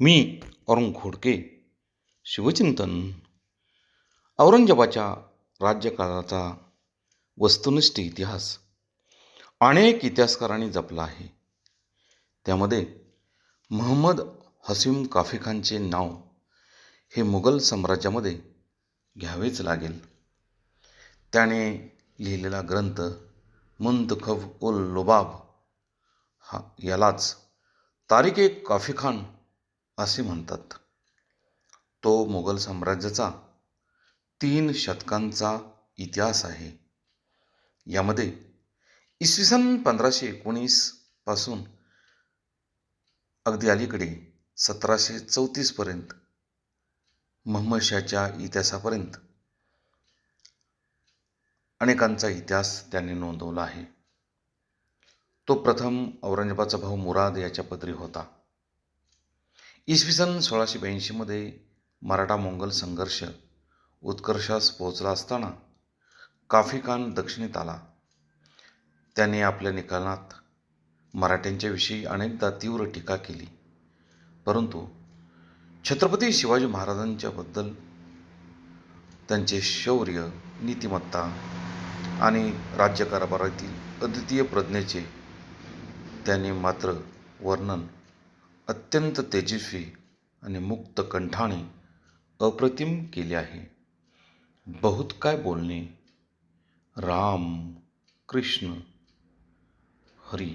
मी अरुण खोडके. शिवचिंतन. औरंगजेबाच्या राज्यकाळाचा वस्तुनिष्ठ इतिहास अनेक इतिहासकारांनी जपला आहे. त्यामध्ये महम्मद हसीम काफेखानचे नाव हे मुघल साम्राज्यामध्ये घ्यावेच लागेल. त्याने लिहिलेला ग्रंथ मुंतखब उल लुबाब यालाच तारिक काफेखान असे म्हणतात. तो मुघल साम्राज्याचा 3 शतकांचा इतिहास आहे. यामध्ये इसवी सन 1519 पासून अगदी अलीकडे 1734 पर्यंत महम्मद शाहच्या इतिहासापर्यंत अनेकांचा इतिहास त्यांनी नोंदवला आहे. तो प्रथम औरंगजेबाचा भाऊ मुराद याच्या पदरी होता. इसवी सन 1682 मध्ये मराठा मोंगल संघर्ष उत्कर्षास पोहोचला असताना काफेखान दक्षिणेत आला. त्याने आपल्या निकालात मराठ्यांच्या विषयी अनेकदा तीव्र टीका केली, परंतु छत्रपती शिवाजी महाराजांच्या बद्दल त्यांचे शौर्य, नीतिमत्ता आणि राज्यकारभारातील अद्वितीय प्रज्ञेचे त्याने मात्र वर्णन अत्यंत तेजस्वी आणि मुक्त कंठाने अप्रतिम केले आहे. बहुत काय बोलणे. राम, कृष्ण, हरी.